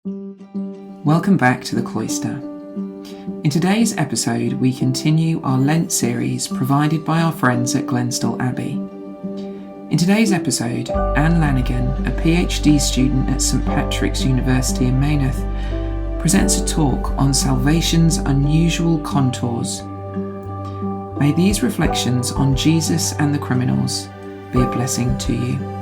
Welcome back to the Cloister. In today's episode, we continue our Lent series provided by our friends at Glenstal Abbey. In today's episode, Anne Lanigan, a PhD student at St Patrick's University in Maynooth, presents a talk on salvation's unusual contours. May these reflections on Jesus and the criminals be a blessing to you.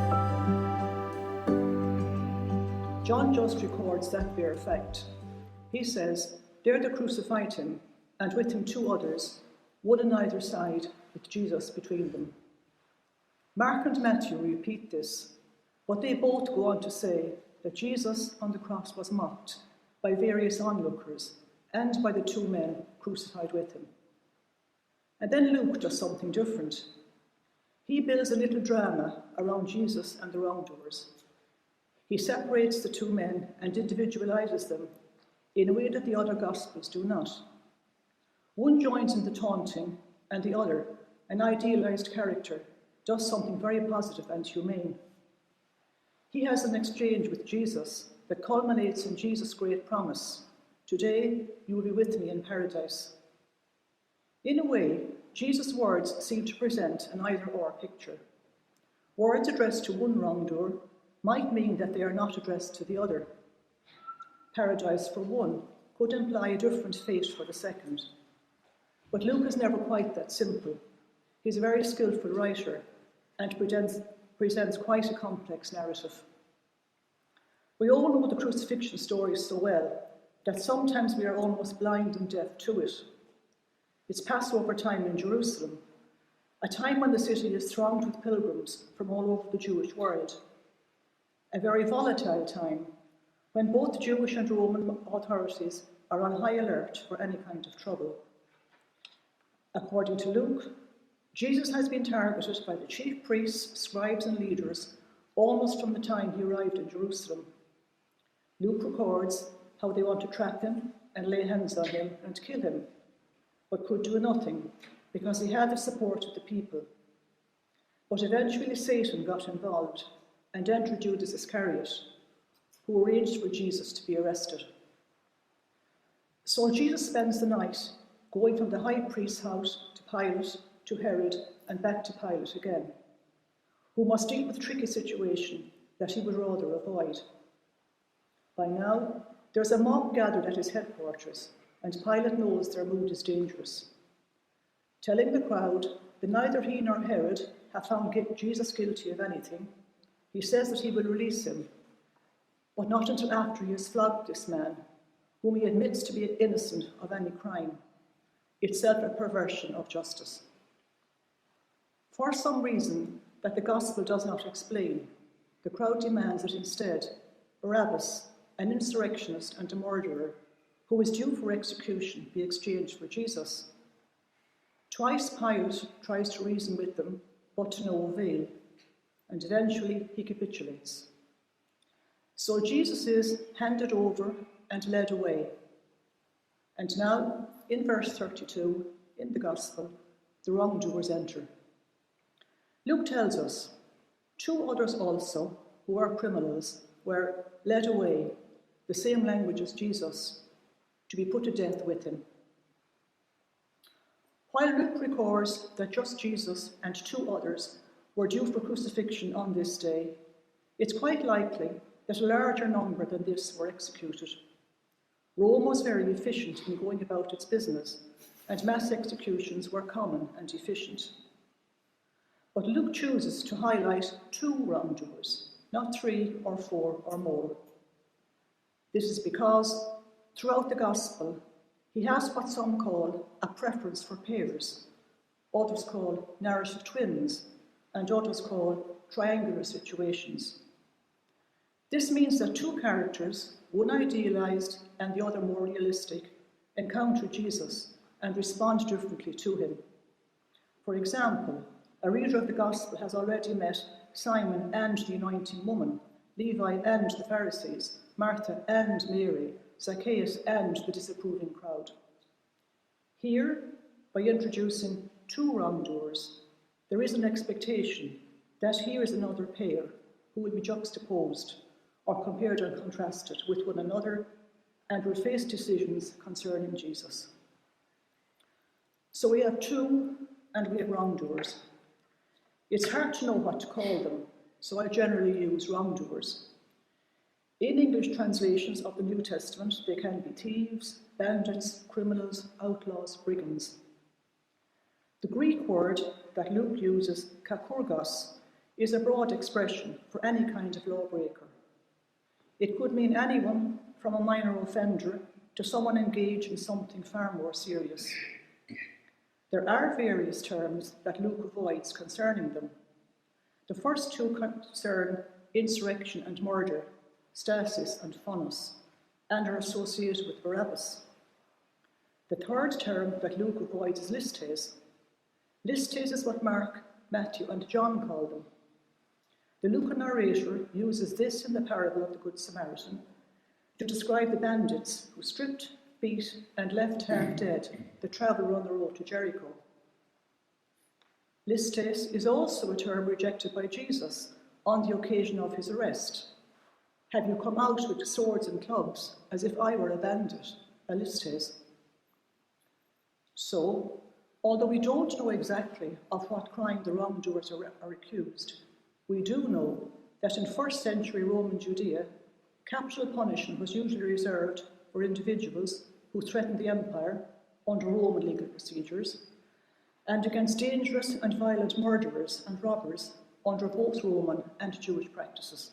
John just records that bare fact. He says, "There they crucified him, and with him two others, one on either side, with Jesus between them." Mark and Matthew repeat this, but they both go on to say that Jesus on the cross was mocked by various onlookers and by the two men crucified with him. And then Luke does something different. He builds a little drama around Jesus and the wrongdoers. He separates the two men and individualizes them in a way that the other Gospels do not. One joins in the taunting, and the other, an idealized character, does something very positive and humane. He has an exchange with Jesus that culminates in Jesus' great promise, "Today you will be with me in paradise." In a way, Jesus' words seem to present an either-or picture. Words addressed to one wrongdoer might mean that they are not addressed to the other. Paradise for one could imply a different fate for the second. But Luke is never quite that simple. He's a very skillful writer and presents quite a complex narrative. We all know the crucifixion story so well that sometimes we are almost blind and deaf to it. It's Passover time in Jerusalem, a time when the city is thronged with pilgrims from all over the Jewish world. A very volatile time when both Jewish and Roman authorities are on high alert for any kind of trouble. According to Luke, Jesus has been targeted by the chief priests, scribes and leaders almost from the time he arrived in Jerusalem. Luke records how they want to trap him and lay hands on him and kill him, but could do nothing because he had the support of the people. But eventually Satan got involved and entered Judas Iscariot, who arranged for Jesus to be arrested. So Jesus spends the night going from the high priest's house to Pilate, to Herod, and back to Pilate again, who must deal with a tricky situation that he would rather avoid. By now, there's a mob gathered at his headquarters, and Pilate knows their mood is dangerous. Telling the crowd that neither he nor Herod have found Jesus guilty of anything, he says that he will release him, but not until after he has flogged this man, whom he admits to be innocent of any crime, itself a perversion of justice. For some reason that the Gospel does not explain, the crowd demands that instead Barabbas, an insurrectionist and a murderer, who is due for execution, be exchanged for Jesus. Twice Pilate tries to reason with them, but to no avail, and eventually he capitulates. So Jesus is handed over and led away. And now, in verse 32, in the Gospel, the wrongdoers enter. Luke tells us, two others also, who are criminals, were led away, the same language as Jesus, to be put to death with him. While Luke records that just Jesus and two others were due for crucifixion on this day, it's quite likely that a larger number than this were executed. Rome was very efficient in going about its business, and mass executions were common and efficient. But Luke chooses to highlight two wrongdoers, not 3 or 4 or more. This is because throughout the Gospel, he has what some call a preference for pairs, others call narrative twins, and others call triangular situations. This means that two characters, one idealized and the other more realistic, encounter Jesus and respond differently to him. For example, a reader of the Gospel has already met Simon and the anointing woman, Levi and the Pharisees, Martha and Mary, Zacchaeus and the disapproving crowd. Here, by introducing two wrongdoers, there is an expectation that here is another pair who will be juxtaposed, or compared and contrasted with one another, and will face decisions concerning Jesus. So we have true and we have wrongdoers. It's hard to know what to call them, so I generally use wrongdoers. In English translations of the New Testament, they can be thieves, bandits, criminals, outlaws, brigands. The Greek word that Luke uses, kakurgos, is a broad expression for any kind of lawbreaker. It could mean anyone from a minor offender to someone engaged in something far more serious. There are various terms that Luke avoids concerning them. The first two concern insurrection and murder, stasis and phonos, and are associated with Barabbas. The third term that Luke avoids is listes. Listes is what Mark, Matthew, and John call them. The Lucan narrator uses this in the parable of the Good Samaritan to describe the bandits who stripped, beat, and left half dead the traveller on the road to Jericho. Listes is also a term rejected by Jesus on the occasion of his arrest. Have you come out with swords and clubs as if I were a bandit? A listes. So, although we don't know exactly of what crime the wrongdoers are accused, we do know that in first century Roman Judea, capital punishment was usually reserved for individuals who threatened the empire under Roman legal procedures, and against dangerous and violent murderers and robbers under both Roman and Jewish practices.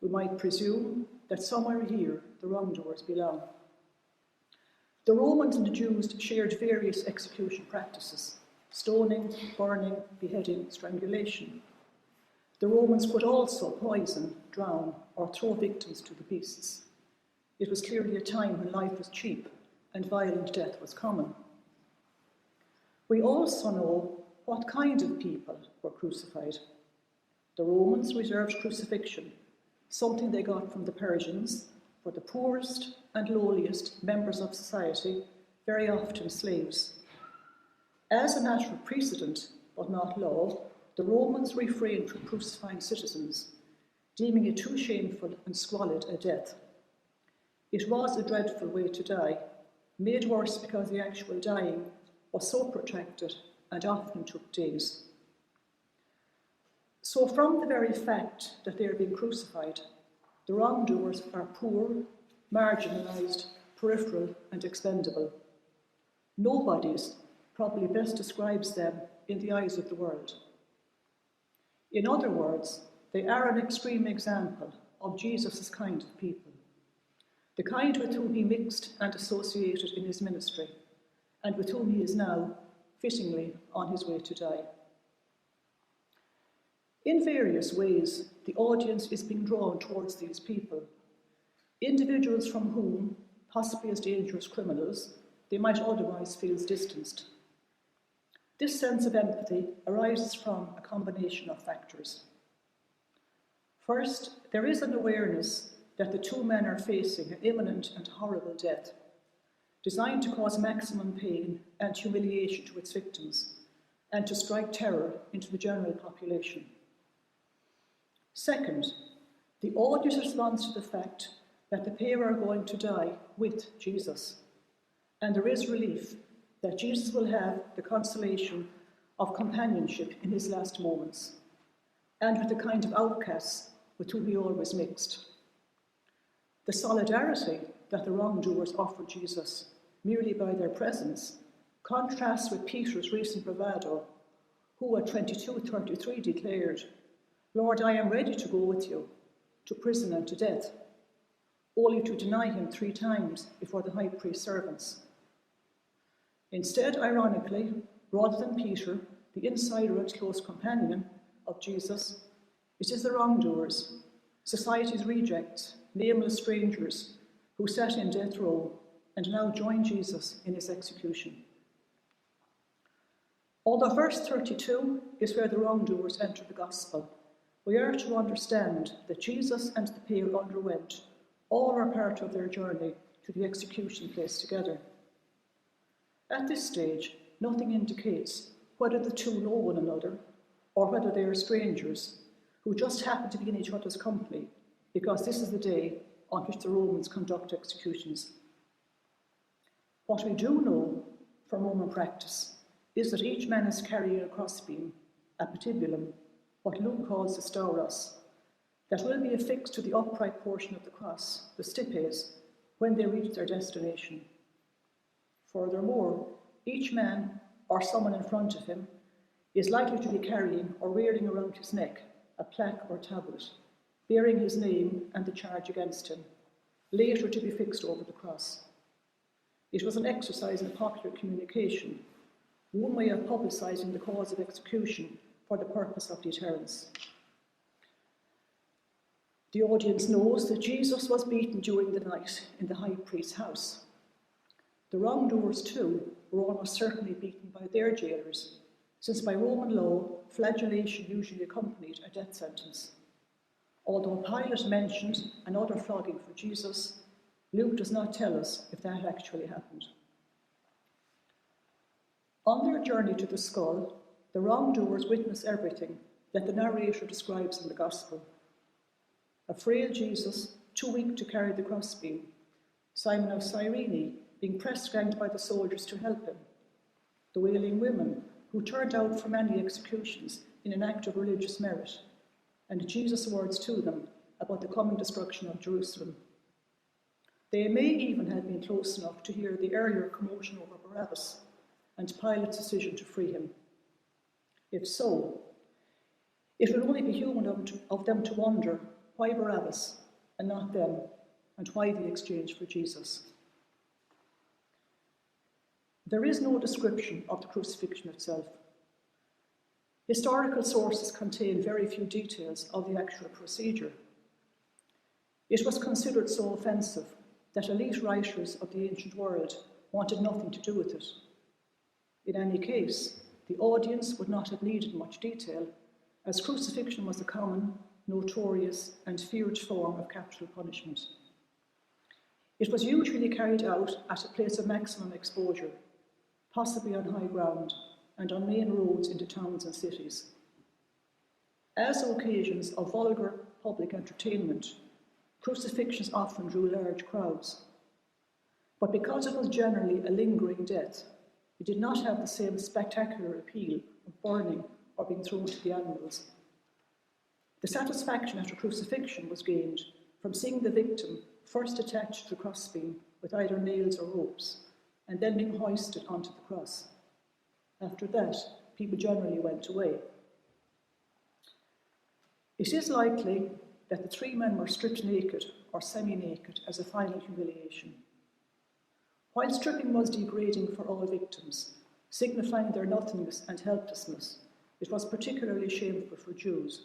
We might presume that somewhere here the wrongdoers belong. The Romans and the Jews shared various execution practices: stoning, burning, beheading, strangulation. The Romans could also poison, drown, or throw victims to the beasts. It was clearly a time when life was cheap and violent death was common. We also know what kind of people were crucified. The Romans reserved crucifixion, something they got from the Persians, for the poorest and lowliest members of society, very often slaves. As a natural precedent, but not law, the Romans refrained from crucifying citizens, deeming it too shameful and squalid a death. It was a dreadful way to die, made worse because the actual dying was so protracted and often took days. So from the very fact that they are being crucified, the wrongdoers are poor, marginalised, peripheral and expendable. Nobodies probably best describes them in the eyes of the world. In other words, they are an extreme example of Jesus' kind of people, the kind with whom he mixed and associated in his ministry, and with whom he is now, fittingly, on his way to die. In various ways, the audience is being drawn towards these people, individuals from whom, possibly as dangerous criminals, they might otherwise feel distanced. This sense of empathy arises from a combination of factors. First, there is an awareness that the two men are facing an imminent and horrible death, designed to cause maximum pain and humiliation to its victims, and to strike terror into the general population. Second, the audience responds to the fact that the pair are going to die with Jesus, and there is relief that Jesus will have the consolation of companionship in his last moments, and with the kind of outcasts with whom he always mixed. The solidarity that the wrongdoers offered Jesus merely by their presence contrasts with Peter's recent bravado, who at 22:33 declared, "Lord, I am ready to go with you to prison and to death," only to deny him 3 times before the high priest's servants. Instead, ironically, rather than Peter, the insider and close companion of Jesus, it is the wrongdoers, society's rejects, nameless strangers, who sat in death row and now join Jesus in his execution. Although verse 32 is where the wrongdoers enter the gospel, we are to understand that Jesus and the pair underwent all or part of their journey to the execution place together. At this stage, nothing indicates whether the two know one another or whether they are strangers who just happen to be in each other's company, because this is the day on which the Romans conduct executions. What we do know from Roman practice is that each man is carrying a crossbeam, a patibulum, what Luke calls the stauros, that will be affixed to the upright portion of the cross, the stipes, when they reach their destination. Furthermore, each man, or someone in front of him, is likely to be carrying or wearing around his neck a plaque or tablet, bearing his name and the charge against him, later to be fixed over the cross. It was an exercise in popular communication, one way of publicising the cause of execution for the purpose of deterrence. The audience knows that Jesus was beaten during the night in the high priest's house. The wrongdoers, too, were almost certainly beaten by their jailers, since by Roman law, flagellation usually accompanied a death sentence. Although Pilate mentioned another flogging for Jesus, Luke does not tell us if that actually happened. On their journey to the skull, the wrongdoers witness everything that the narrator describes in the Gospel. A frail Jesus, too weak to carry the crossbeam, Simon of Cyrene being press-ganged by the soldiers to help him, the wailing women who turned out for many executions in an act of religious merit, and Jesus' words to them about the coming destruction of Jerusalem. They may even have been close enough to hear the earlier commotion over Barabbas and Pilate's decision to free him. If so, it will only be human of them to wonder why Barabbas and not them, and why the exchange for Jesus. There is no description of the crucifixion itself. Historical sources contain very few details of the actual procedure. It was considered so offensive that elite writers of the ancient world wanted nothing to do with it. In any case, the audience would not have needed much detail, as crucifixion was a common, notorious, and feared form of capital punishment. It was usually carried out at a place of maximum exposure, possibly on high ground and on main roads into towns and cities. As occasions of vulgar public entertainment, crucifixions often drew large crowds. But because it was generally a lingering death, it did not have the same spectacular appeal of burning or being thrown to the animals. The satisfaction after crucifixion was gained from seeing the victim first attached to the crossbeam with either nails or ropes, and then being hoisted onto the cross. After that, people generally went away. It is likely that the three men were stripped naked or semi-naked as a final humiliation. While stripping was degrading for all victims, signifying their nothingness and helplessness, it was particularly shameful for Jews.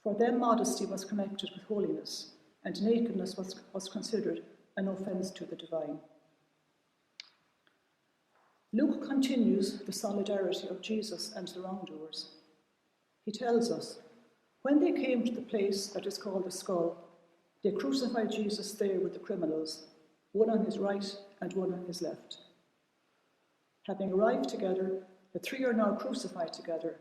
For them, modesty was connected with holiness, and nakedness was considered an offence to the divine. Luke continues the solidarity of Jesus and the wrongdoers. He tells us, when they came to the place that is called the skull, they crucified Jesus there with the criminals, one on his right and one on his left. Having arrived together, the three are now crucified together.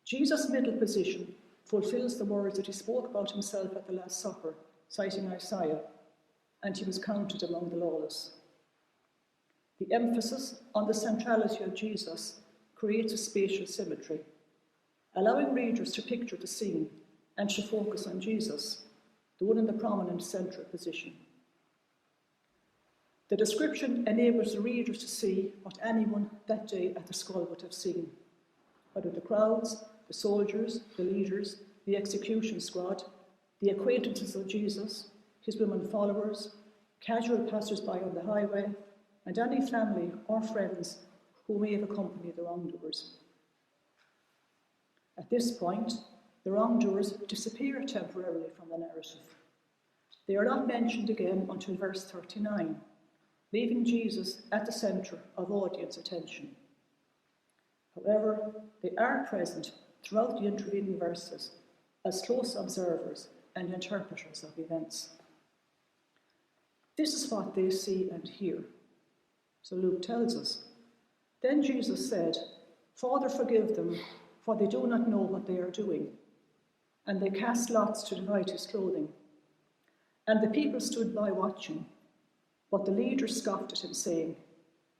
Jesus' middle position fulfills the words that he spoke about himself at the Last Supper, citing Isaiah, and he was counted among the lawless. The emphasis on the centrality of Jesus creates a spatial symmetry, allowing readers to picture the scene and to focus on Jesus, the one in the prominent central position. The description enables the readers to see what anyone that day at the skull would have seen, whether the crowds, the soldiers, the leaders, the execution squad, the acquaintances of Jesus, his women followers, casual passers-by on the highway, and any family or friends who may have accompanied the wrongdoers. At this point, the wrongdoers disappear temporarily from the narrative. They are not mentioned again until verse 39, leaving Jesus at the centre of audience attention. However, they are present throughout the intervening verses as close observers and interpreters of events. This is what they see and hear. So Luke tells us, then Jesus said, "Father, forgive them, for they do not know what they are doing." and they cast lots to divide his clothing. And the people stood by watching, but the leaders scoffed at him, saying,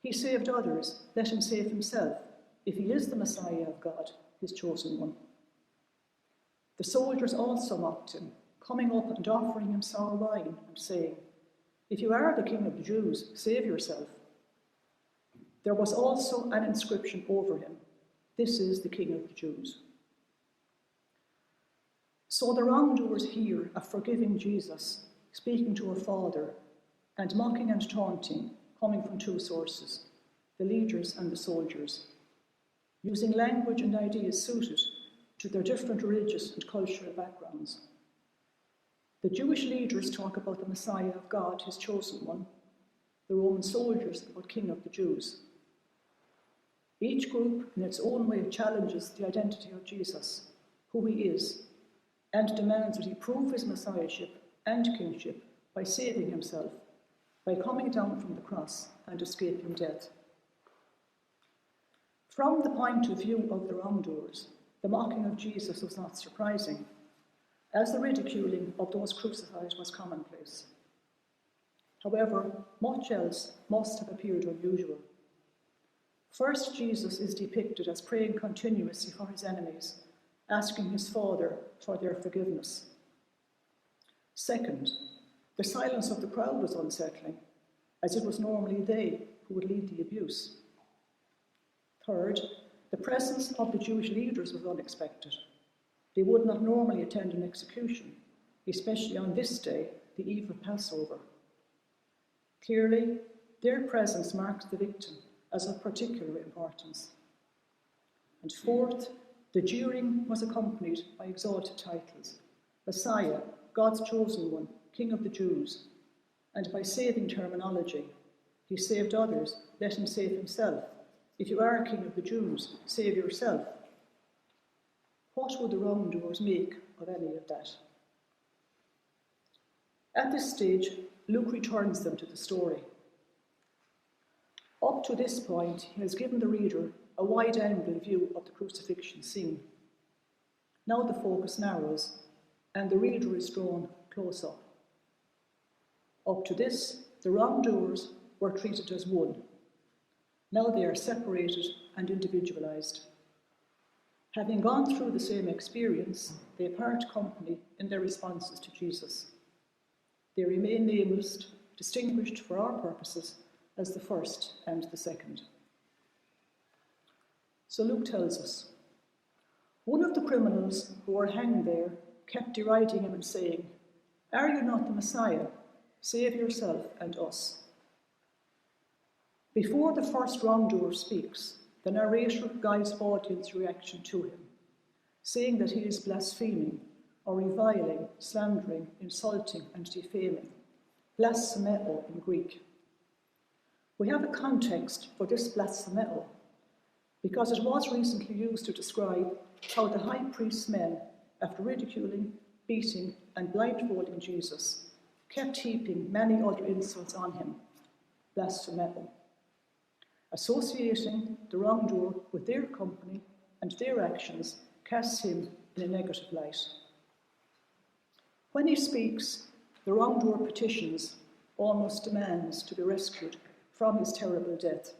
"He saved others, let him save himself, if he is the Messiah of God, his chosen one." The soldiers also mocked him, coming up and offering him sour wine, and saying, "If you are the King of the Jews, save yourself." There was also an inscription over him, "This is the King of the Jews." So the wrongdoers hear of forgiving Jesus speaking to her Father, and mocking and taunting coming from two sources, the leaders and the soldiers, using language and ideas suited to their different religious and cultural backgrounds. The Jewish leaders talk about the Messiah of God, his chosen one, the Roman soldiers about King of the Jews. Each group in its own way challenges the identity of Jesus, who he is, and demands that he prove his messiahship and kingship by saving himself, by coming down from the cross and escaping death. From the point of view of the wrongdoers, the mocking of Jesus was not surprising, as the ridiculing of those crucified was commonplace. However, much else must have appeared unusual. First, Jesus is depicted as praying continuously for his enemies, asking his Father for their forgiveness. Second, the silence of the crowd was unsettling, as it was normally they who would lead the abuse. Third, the presence of the Jewish leaders was unexpected. They would not normally attend an execution, especially on this day, the eve of Passover. Clearly, their presence marks the victim as of particular importance. And fourth, the jeering was accompanied by exalted titles: Messiah, God's chosen one, King of the Jews, and by saving terminology: he saved others, let him save himself. If you are King of the Jews, save yourself. What would the wrongdoers make of any of that? At this stage, Luke returns them to the story. Up to this point, he has given the reader a wide-angle view of the crucifixion scene. Now the focus narrows, and the reader is drawn close up. Up to this, the wrongdoers were treated as one. Now they are separated and individualized. Having gone through the same experience, they part company in their responses to Jesus. They remain nameless, distinguished for our purposes as the first and the second. So Luke tells us, one of the criminals who were hanged there kept deriding him and saying, "Are you not the Messiah? Save yourself and us." Before the first wrongdoer speaks, the narrator guides audience reaction to him, saying that he is blaspheming or reviling, slandering, insulting and defaming, blasphemeo in Greek. We have a context for this blasphemeo because it was recently used to describe how the high priest's men, after ridiculing, beating and blindfolding Jesus, kept heaping many other insults on him, blasphemeo, associating the wrongdoer with their company and their actions casts him in a negative light. When he speaks, the wrongdoer petitions, almost demands, to be rescued from his terrible death.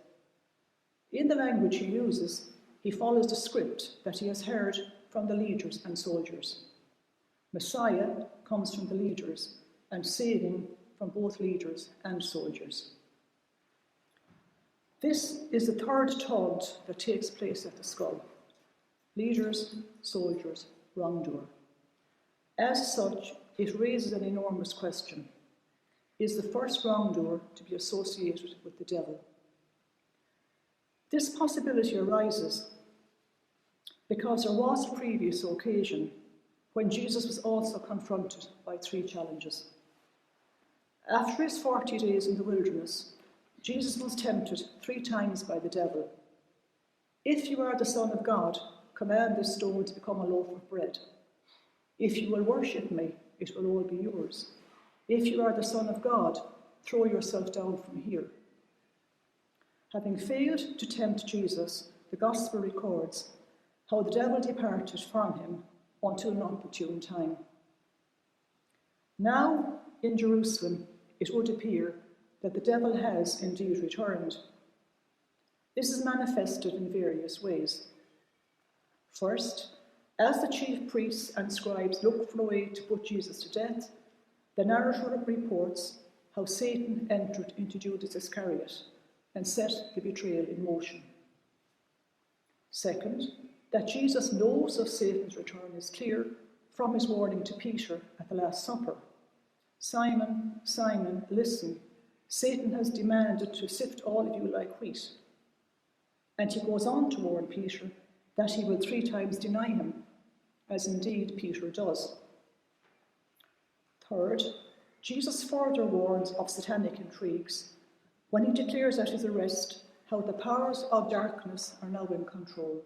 In the language he uses, he follows the script that he has heard from the leaders and soldiers. Messiah comes from the leaders, and saving from both leaders and soldiers. This is the third taunt that takes place at the skull: leaders, soldiers, wrongdoer. As such, it raises an enormous question. Is the first wrongdoer to be associated with the devil? This possibility arises because there was a previous occasion when Jesus was also confronted by three challenges. After his 40 days in the wilderness, Jesus was tempted 3 times by the devil. "If you are the Son of God, command this stone to become a loaf of bread. If you will worship me, it will all be yours. If you are the Son of God, throw yourself down from here." Having failed to tempt Jesus, the Gospel records how the devil departed from him until an opportune time. Now, in Jerusalem, it would appear that the devil has indeed returned. This is manifested in various ways. First, as the chief priests and scribes look for a way to put Jesus to death, the narrative reports how Satan entered into Judas Iscariot and set the betrayal in motion. Second, that Jesus knows of Satan's return is clear from his warning to Peter at the Last Supper. Simon, Simon, listen, Satan has demanded to sift all of you like wheat. And he goes on to warn Peter that he will 3 times deny him, as indeed Peter does. Third, Jesus further warns of satanic intrigues when he declares at his arrest how the powers of darkness are now in control,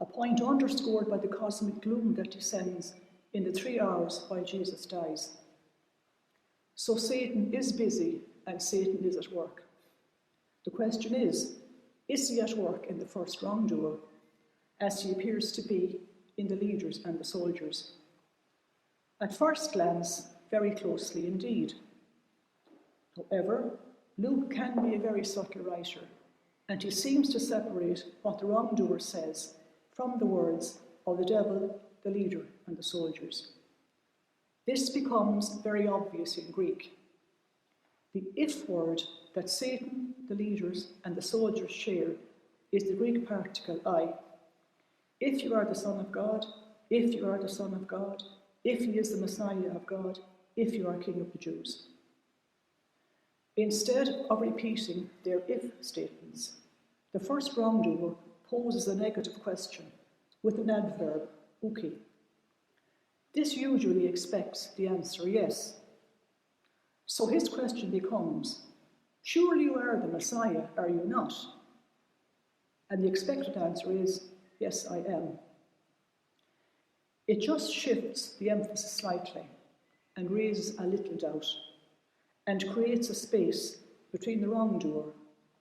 a point underscored by the cosmic gloom that descends in the 3 hours while Jesus dies. So Satan is busy and Satan is at work. The question is he at work in the first wrongdoer, as he appears to be in the leaders and the soldiers? At first glance, very closely indeed. However, Luke can be a very subtle writer, and he seems to separate what the wrongdoer says from the words of the devil, the leader, and the soldiers. This becomes very obvious in Greek. The if word that Satan, the leaders, and the soldiers share is the Greek particle I. If you are the Son of God, if you are the Son of God, if he is the Messiah of God, if you are King of the Jews. Instead of repeating their if statements, the first wrongdoer poses a negative question with an adverb, uki. This usually expects the answer yes. So his question becomes, surely you are the Messiah, are you not? And the expected answer is, yes, I am. It just shifts the emphasis slightly and raises a little doubt and creates a space between the wrongdoer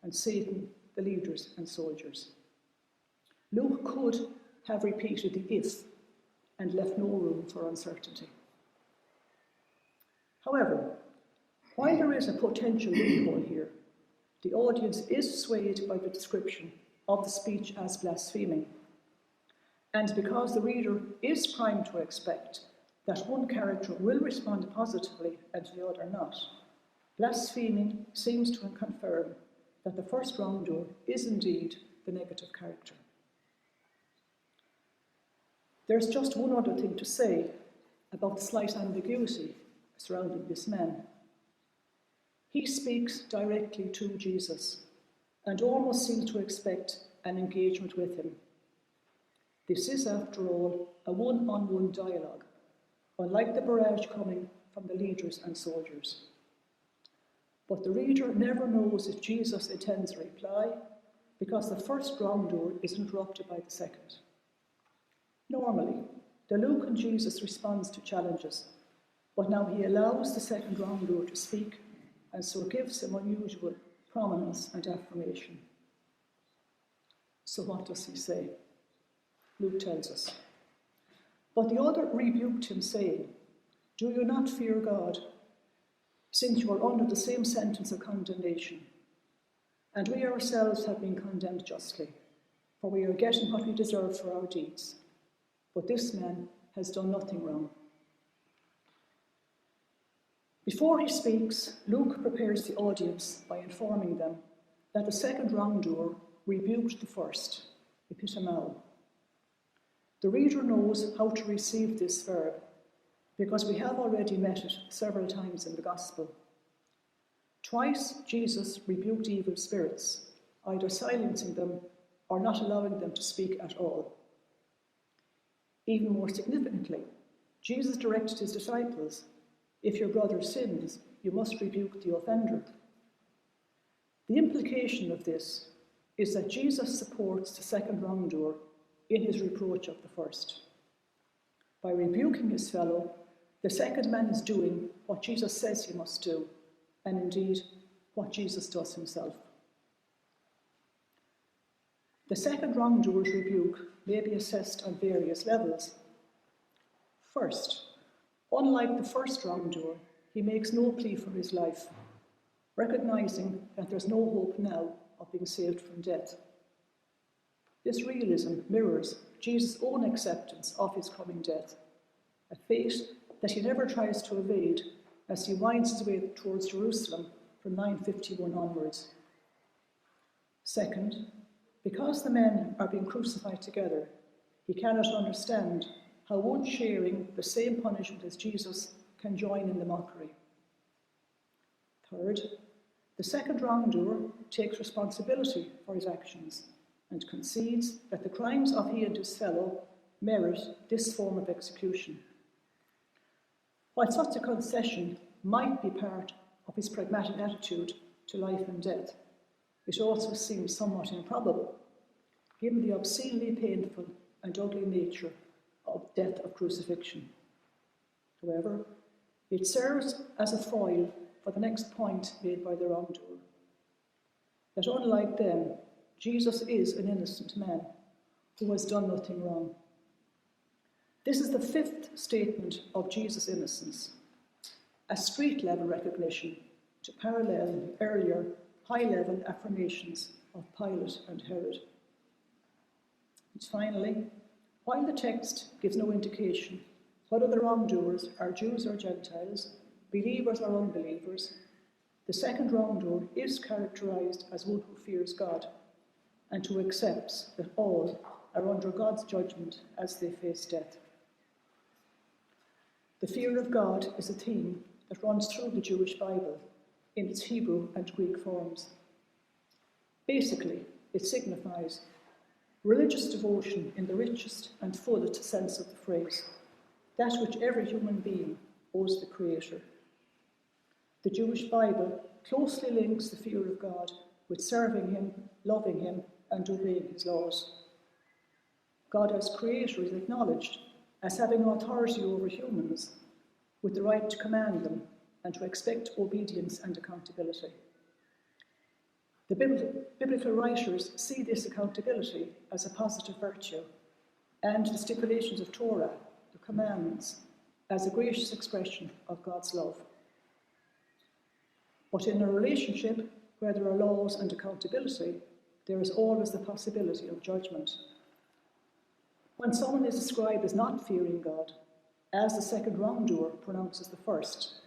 and Satan, the leaders and soldiers. Luke could have repeated the if and left no room for uncertainty. However, while there is a potential loophole here, the audience is swayed by the description of the speech as blaspheming. And because the reader is primed to expect that one character will respond positively and the other not, blaspheming seems to confirm that the first wrongdoer is indeed the negative character. There's just one other thing to say about the slight ambiguity surrounding this man. He speaks directly to Jesus and almost seems to expect an engagement with him. This is, after all, a one-on-one dialogue, unlike the barrage coming from the leaders and soldiers. But the reader never knows if Jesus intends a reply, because the first wrongdoer is interrupted by the second. Normally, the Lucan Jesus responds to challenges, but now he allows the second wrongdoer to speak, and so gives him unusual prominence and affirmation. So what does he say? Luke tells us, but the other rebuked him, saying, do you not fear God, since you are under the same sentence of condemnation? And we ourselves have been condemned justly, for we are getting what we deserve for our deeds. But this man has done nothing wrong. Before he speaks, Luke prepares the audience by informing them that the second wrongdoer rebuked the first, epitomao. The reader knows how to receive this verb because we have already met it several times in the Gospel. Twice Jesus rebuked evil spirits, either silencing them or not allowing them to speak at all. Even more significantly, Jesus directed his disciples, if your brother sins, you must rebuke the offender. The implication of this is that Jesus supports the second wrongdoer in his reproach of the first. By rebuking his fellow, the second man is doing what Jesus says he must do, and indeed what Jesus does himself. The second wrongdoer's rebuke may be assessed on various levels. First, unlike the first wrongdoer, he makes no plea for his life, recognising that there's no hope now of being saved from death. This realism mirrors Jesus' own acceptance of his coming death, a fate that he never tries to evade as he winds his way towards Jerusalem from 9:51 onwards. Second, because the men are being crucified together, he cannot understand how one sharing the same punishment as Jesus can join in the mockery. Third, the second wrongdoer takes responsibility for his actions and concedes that the crimes of he and his fellow merit this form of execution. While such a concession might be part of his pragmatic attitude to life and death, it also seems somewhat improbable, given the obscenely painful and ugly nature of death of crucifixion. However, it serves as a foil for the next point made by the wrongdoer, that unlike them, Jesus is an innocent man who has done nothing wrong. This is the fifth statement of Jesus' innocence, a street-level recognition to parallel the earlier high-level affirmations of Pilate and Herod. And finally, while the text gives no indication whether the wrongdoers are Jews or Gentiles, believers or unbelievers, the second wrongdoer is characterized as one who fears God and who accepts that all are under God's judgment as they face death. The fear of God is a theme that runs through the Jewish Bible in its Hebrew and Greek forms. Basically, it signifies religious devotion in the richest and fullest sense of the phrase, that which every human being owes the Creator. The Jewish Bible closely links the fear of God with serving him, loving him, and obeying his laws. God as Creator is acknowledged as having authority over humans, with the right to command them and to expect obedience and accountability. The biblical writers see this accountability as a positive virtue, and the stipulations of Torah, the commandments, as a gracious expression of God's love. But in a relationship where there are laws and accountability, there is always the possibility of judgment. When someone is described as not fearing God, as the second wrongdoer pronounces the first,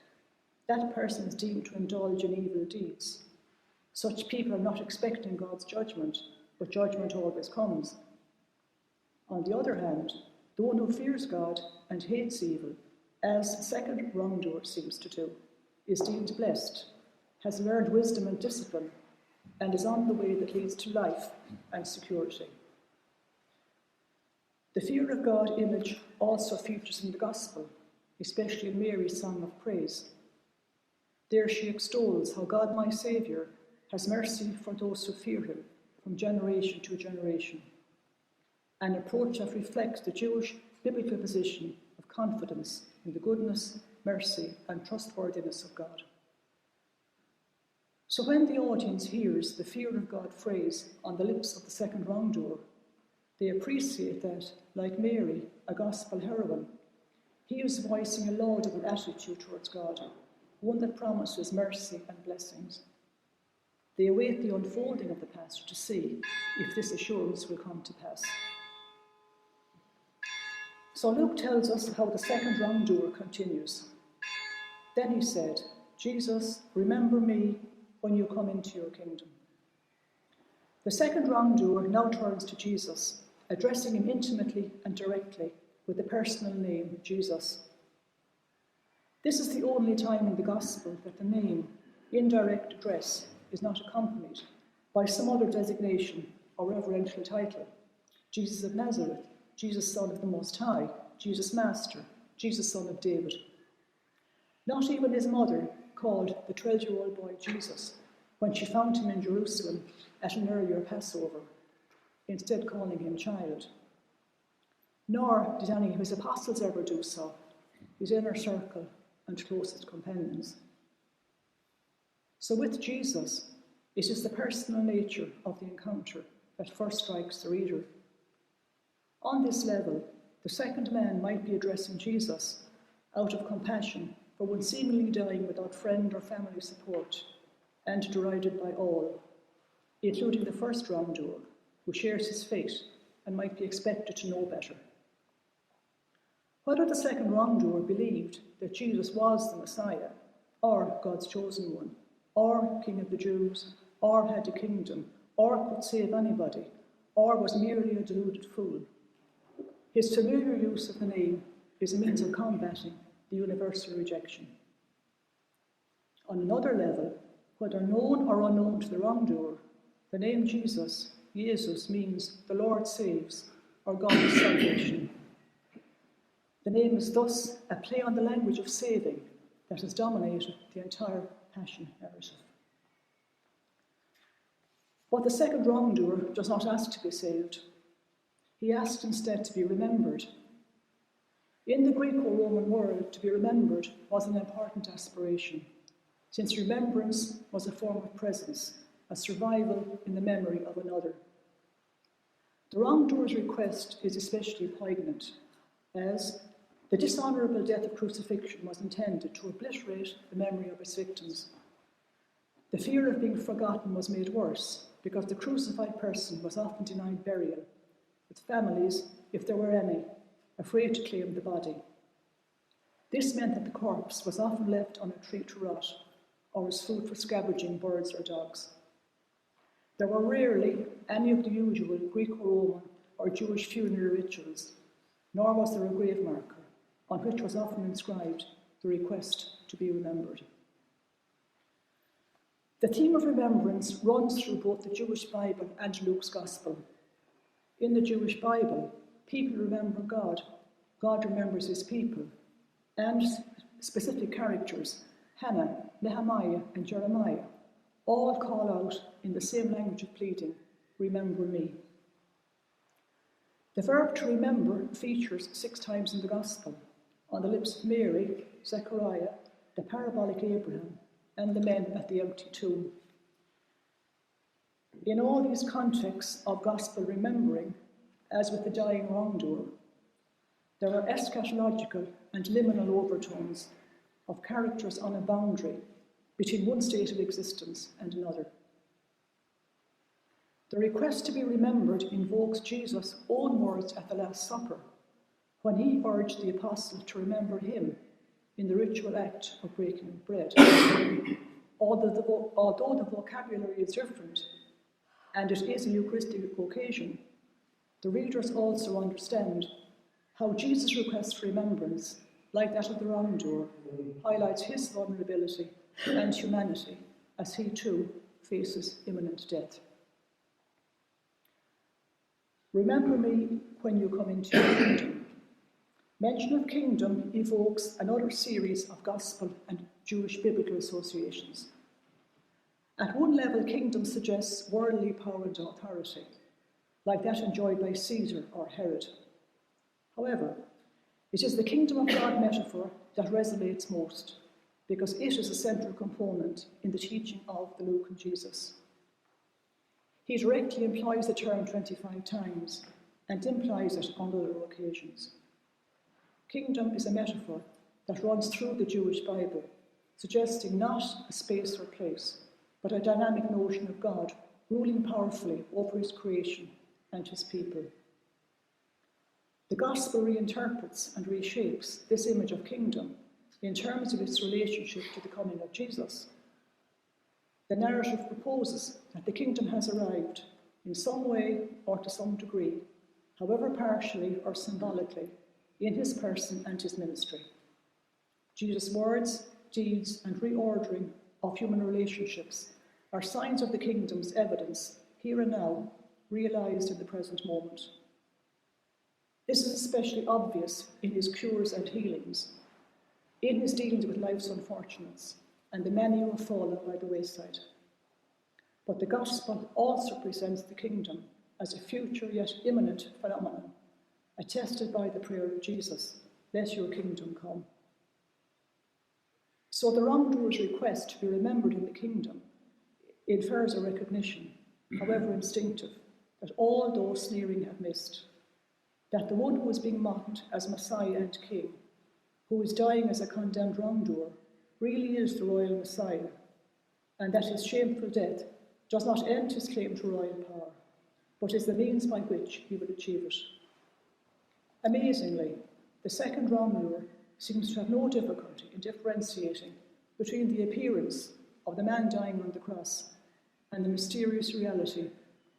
that person is deemed to indulge in evil deeds. Such people are not expecting God's judgment, but judgment always comes. On the other hand, the one who fears God and hates evil, as the second wrongdoer seems to do, is deemed blessed, has learned wisdom and discipline, and is on the way that leads to life and security. The fear of God image also features in the Gospel, especially in Mary's song of praise. There she extols how God, my Saviour, has mercy for those who fear him from generation to generation, an approach that reflects the Jewish biblical position of confidence in the goodness, mercy, and trustworthiness of God. So when the audience hears the fear of God phrase on the lips of the second wrongdoer, they appreciate that, like Mary, a gospel heroine, he is voicing a laudable attitude towards God, one that promises mercy and blessings. They await the unfolding of the passage to see if this assurance will come to pass. So Luke tells us how the second wrongdoer continues. Then he said, Jesus, remember me when you come into your kingdom. The second wrongdoer now turns to Jesus, addressing him intimately and directly with the personal name Jesus. This is the only time in the Gospel that the name, indirect address, is not accompanied by some other designation or reverential title. Jesus of Nazareth, Jesus Son of the Most High, Jesus Master, Jesus Son of David. Not even his mother called the 12-year-old boy Jesus when she found him in Jerusalem at an earlier Passover, instead calling him child. Nor did any of his apostles ever do so, his inner circle and closest companions. So with Jesus, it is the personal nature of the encounter that first strikes the reader. On this level, the second man might be addressing Jesus out of compassion for one seemingly dying without friend or family support and derided by all, including the first wrongdoer, who shares his fate and might be expected to know better. Whether the second wrongdoer believed that Jesus was the Messiah, or God's chosen one, or King of the Jews, or had a kingdom, or could save anybody, or was merely a deluded fool, his familiar use of the name is a means of combating the universal rejection. On another level, whether known or unknown to the wrongdoer, the name Jesus means the Lord saves, or God's salvation. The name is thus a play on the language of saving that has dominated the entire Passion narrative. But the second wrongdoer does not ask to be saved. He asks instead to be remembered. In the Greco-Roman world, to be remembered was an important aspiration, since remembrance was a form of presence, a survival in the memory of another. The wrongdoer's request is especially poignant, as the dishonourable death of crucifixion was intended to obliterate the memory of its victims. The fear of being forgotten was made worse because the crucified person was often denied burial, with families, if there were any, afraid to claim the body. This meant that the corpse was often left on a tree to rot, or as food for scavenging birds or dogs. There were rarely any of the usual Greco-Roman or Jewish funeral rituals, nor was there a grave marker, on which was often inscribed the request to be remembered. The theme of remembrance runs through both the Jewish Bible and Luke's Gospel. In the Jewish Bible, people remember God, God remembers his people, and specific characters, Hannah, Nehemiah, and Jeremiah, all call out in the same language of pleading, remember me. The verb to remember features 6 times in the Gospel, on the lips of Mary, Zechariah, the parabolic Abraham, and the men at the empty tomb. In all these contexts of gospel remembering, as with the dying wrongdoer, there are eschatological and liminal overtones of characters on a boundary between one state of existence and another. The request to be remembered invokes Jesus' own words at the Last Supper, when he urged the apostles to remember him in the ritual act of breaking bread. Although the vocabulary is different, and it is a Eucharistic occasion, the readers also understand how Jesus' request for remembrance, like that of the wrongdoer, highlights his vulnerability and humanity as he too faces imminent death. Remember me when you come into your kingdom. Mention of kingdom evokes another series of gospel and Jewish biblical associations. At one level, kingdom suggests worldly power and authority, like that enjoyed by Caesar or Herod. However, it is the kingdom of God metaphor that resonates most, because it is a central component in the teaching of the Luke and Jesus. He directly employs the term 25 times and implies it on other occasions. Kingdom is a metaphor that runs through the Jewish Bible, suggesting not a space or place, but a dynamic notion of God ruling powerfully over his creation and his people. The Gospel reinterprets and reshapes this image of kingdom in terms of its relationship to the coming of Jesus. The narrative proposes that the kingdom has arrived in some way or to some degree, however partially or symbolically, in his person and his ministry. Jesus' words, deeds, and reordering of human relationships are signs of the kingdom's evidence, here and now, realised in the present moment. This is especially obvious in his cures and healings, in his dealings with life's unfortunates, and the many who have fallen by the wayside. But the gospel also presents the kingdom as a future yet imminent phenomenon, attested by the prayer of Jesus, let your kingdom come. So the wrongdoer's request to be remembered in the kingdom infers a recognition, however instinctive, that all those sneering have missed. that the one who is being mocked as Messiah and King, who is dying as a condemned wrongdoer, really is the royal Messiah, and that his shameful death does not end his claim to royal power, but is the means by which he will achieve it. Amazingly, the second wrongdoer seems to have no difficulty in differentiating between the appearance of the man dying on the cross and the mysterious reality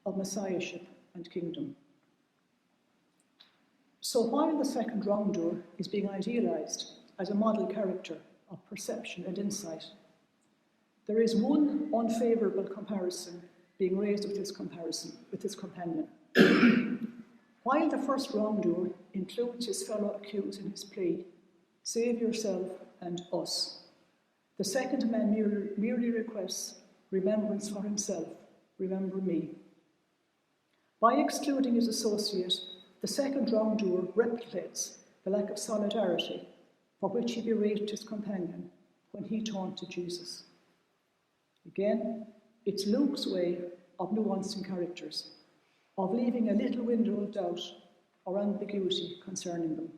of messiahship and kingdom. So while the second wrongdoer is being idealized as a model character of perception and insight, there is one unfavorable comparison being raised with his companion. While the first wrongdoer includes his fellow accused in his plea, save yourself and us, the second man merely requests remembrance for himself, remember me. By excluding his associate, the second wrongdoer replicates the lack of solidarity for which he berated his companion when he turned to Jesus. Again, it's Luke's way of nuancing characters, of leaving a little window of doubt or ambiguity concerning them.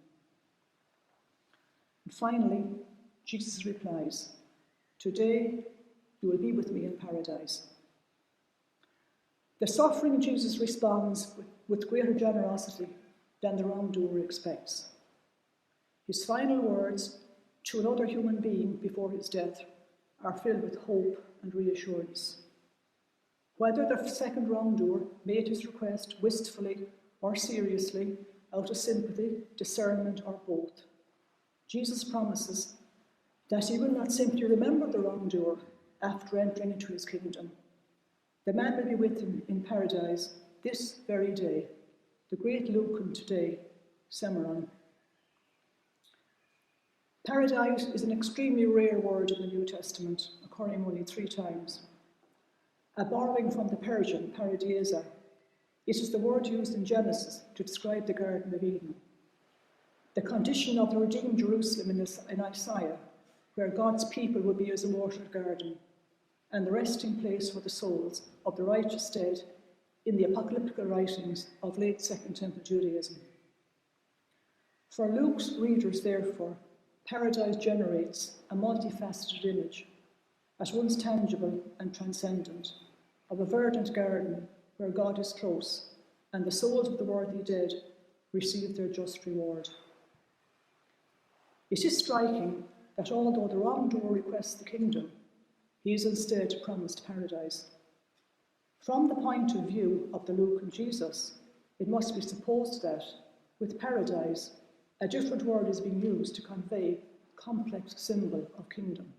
And finally, Jesus replies, "Today you will be with me in paradise." The suffering Jesus responds with greater generosity than the wrongdoer expects. His final words to another human being before his death are filled with hope and reassurance. Whether the second wrongdoer made his request wistfully or seriously, out of sympathy, discernment, or both, Jesus promises that he will not simply remember the wrongdoer after entering into his kingdom. The man will be with him in paradise this very day, the great Lucan today, Semeron. Paradise is an extremely rare word in the New Testament, occurring only 3 times. A borrowing from the Persian, paradiesa, it is the word used in Genesis to describe the Garden of Eden. The condition of the redeemed Jerusalem in Isaiah, where God's people would be as a watered garden, and the resting place for the souls of the righteous dead in the apocalyptical writings of late Second Temple Judaism. For Luke's readers, therefore, paradise generates a multifaceted image, at once tangible and transcendent, of a verdant garden where God is close and the souls of the worthy dead receive their just reward. It is striking that although the wrongdoer requests the kingdom, he is instead promised paradise. From the point of view of the Lucan Jesus, it must be supposed that, with paradise, a different word is being used to convey a complex symbol of kingdom.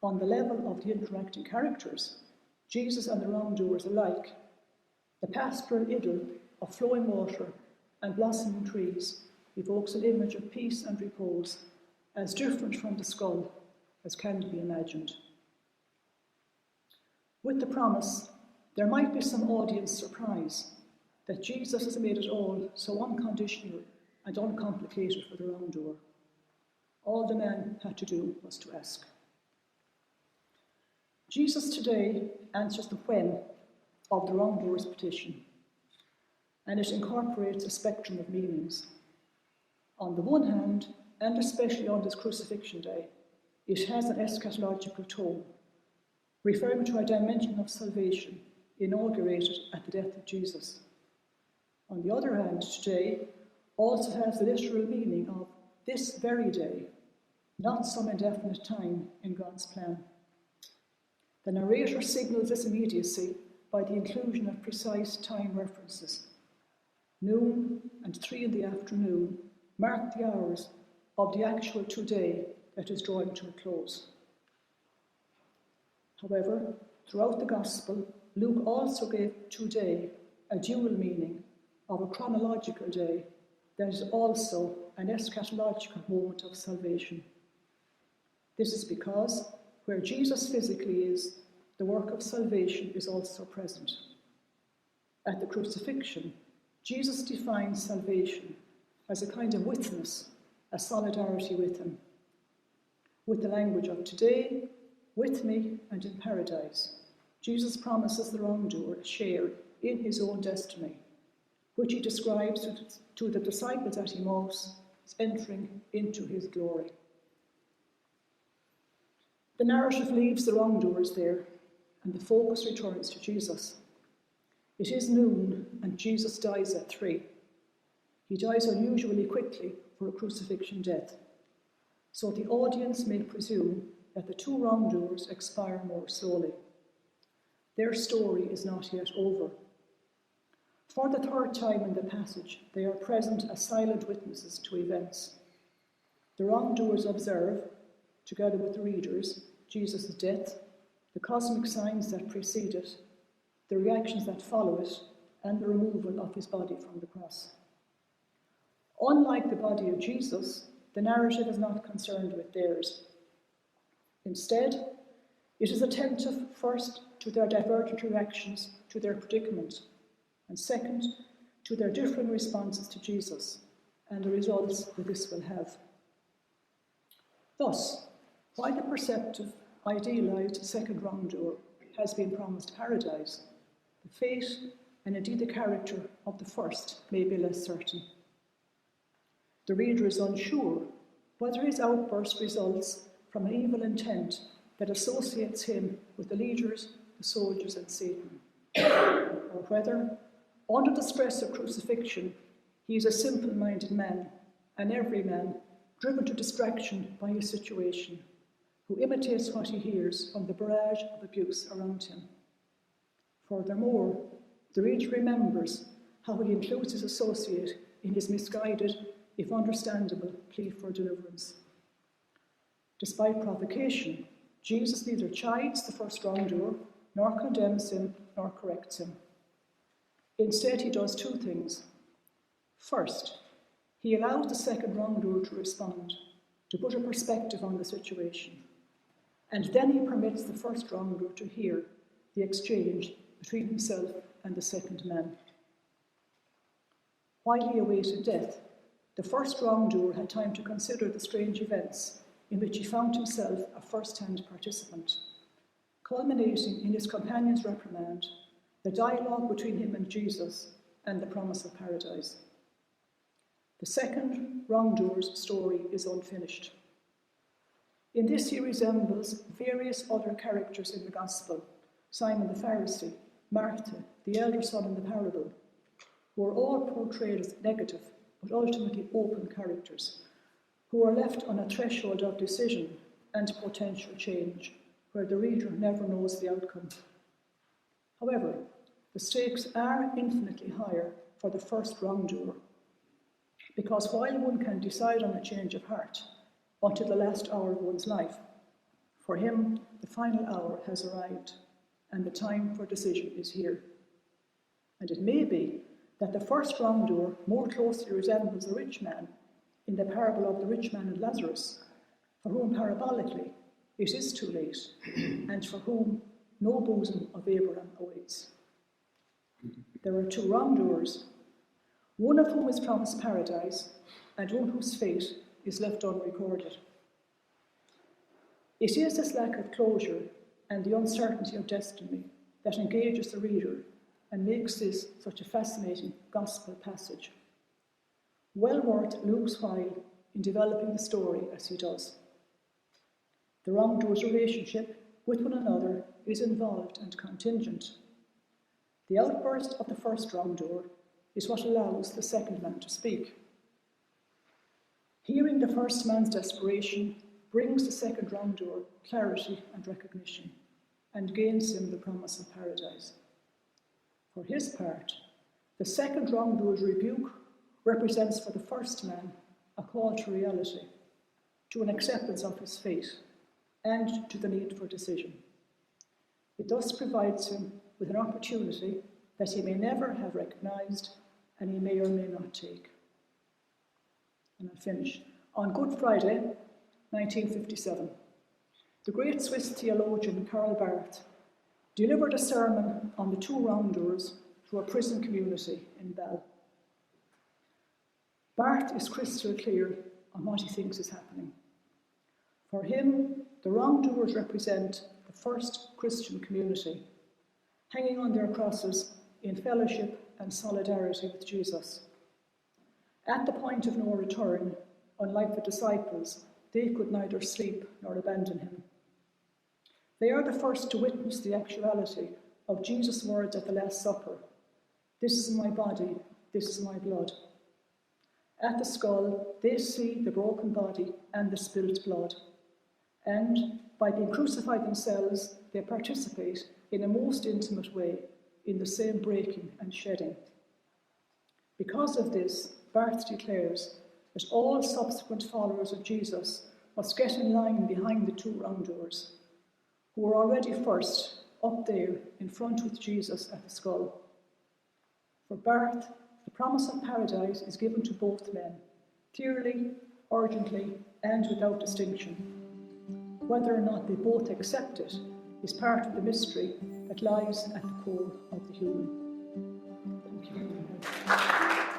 On the level of the interacting characters, Jesus and the wrongdoers alike, the pastoral idyll of flowing water and blossoming trees evokes an image of peace and repose, as different from the skull as can be imagined. With the promise, there might be some audience surprise that Jesus has made it all so unconditional and uncomplicated for the wrongdoer. All the man had to do was to ask. Jesus today answers the when of the wrongdoer's petition, and it incorporates a spectrum of meanings. On the one hand, and especially on this crucifixion day, it has an eschatological tone, referring to a dimension of salvation inaugurated at the death of Jesus. On the other hand, today also has the literal meaning of this very day, not some indefinite time in God's plan. The narrator signals this immediacy by the inclusion of precise time references. Noon and 3 in the afternoon mark the hours of the actual today that is drawing to a close. However, throughout the Gospel, Luke also gave today a dual meaning of a chronological day that is also an eschatological moment of salvation. This is because where Jesus physically is, the work of salvation is also present. At the crucifixion, Jesus defines salvation as a kind of witness, a solidarity with him, with the language of today, with me, and in paradise. Jesus promises the wrongdoer a share in his own destiny, which he describes to the disciples at Emmaus as entering into his glory. The narrative leaves the wrongdoers there, and the focus returns to Jesus. It is noon, and Jesus dies at 3. He dies unusually quickly for a crucifixion death, so the audience may presume that the 2 wrongdoers expire more slowly. Their story is not yet over. For the 3rd time in the passage, they are present as silent witnesses to events. The wrongdoers observe, together with the readers, Jesus' death, the cosmic signs that precede it, the reactions that follow it, and the removal of his body from the cross. Unlike the body of Jesus, the narrative is not concerned with theirs. Instead, it is attentive first to their divergent reactions to their predicament, and second, to their differing responses to Jesus and the results that this will have. Thus, while the perceptive, idealised second wrongdoer has been promised paradise, the fate and indeed the character of the first may be less certain. The reader is unsure whether his outburst results from an evil intent that associates him with the leaders, the soldiers, and Satan, or whether, under the stress of crucifixion, he is a simple-minded man, an everyman, driven to distraction by his situation, who imitates what he hears from the barrage of abuse around him. Furthermore, the reader remembers how he includes his associate in his misguided, if understandable, plea for deliverance. Despite provocation, Jesus neither chides the first wrongdoer, nor condemns him, nor corrects him. Instead, he does 2 things. First, he allows the second wrongdoer to respond, to put a perspective on the situation. And then he permits the first wrongdoer to hear the exchange between himself and the second man. While he awaited death, the first wrongdoer had time to consider the strange events in which he found himself a first-hand participant, culminating in his companion's reprimand, the dialogue between him and Jesus, and the promise of paradise. The second wrongdoer's story is unfinished. In this he resembles various other characters in the Gospel, Simon the Pharisee, Martha, the elder son in the parable, who are all portrayed as negative but ultimately open characters, who are left on a threshold of decision and potential change, where the reader never knows the outcome. However, the stakes are infinitely higher for the first wrongdoer, because while one can decide on a change of heart until the last hour of one's life, for him the final hour has arrived, and the time for decision is here. And it may be that the first wrongdoer more closely resembles the rich man in the parable of the rich man and Lazarus, for whom parabolically it is too late, and for whom no bosom of Abraham awaits. There are 2 wrongdoers, one of whom is promised paradise, and one whose fate is left unrecorded. It is this lack of closure and the uncertainty of destiny that engages the reader and makes this such a fascinating gospel passage, well worth Luke's while in developing the story as he does. The wrongdoers' relationship with one another is involved and contingent. The outburst of the first wrongdoer is what allows the second man to speak. Hearing the first man's desperation brings the second wrongdoer clarity and recognition, and gains him the promise of paradise. For his part, the second wrongdoer's rebuke represents for the first man a call to reality, to an acceptance of his fate, and to the need for decision. It thus provides him with an opportunity that he may never have recognised and he may or may not take. And I'll finish. On Good Friday, 1957, the great Swiss theologian Karl Barth delivered a sermon on the 2 wrongdoers to a prison community in Bell. Barth is crystal clear on what he thinks is happening. For him, the wrongdoers represent the first Christian community, hanging on their crosses in fellowship and solidarity with Jesus. At the point of no return, unlike the disciples, they could neither sleep nor abandon him. They are the first to witness the actuality of Jesus' words at the Last Supper. This is my body, this is my blood. At the skull, they see the broken body and the spilt blood. And by being crucified themselves, they participate in a most intimate way in the same breaking and shedding. Because of this, Barth declares that all subsequent followers of Jesus must get in line behind the two wrongdoers, who were already first up there in front with Jesus at the skull. For Barth, the promise of paradise is given to both men, clearly, urgently, and without distinction. Whether or not they both accept it is part of the mystery that lies at the core of the human. Thank you very much.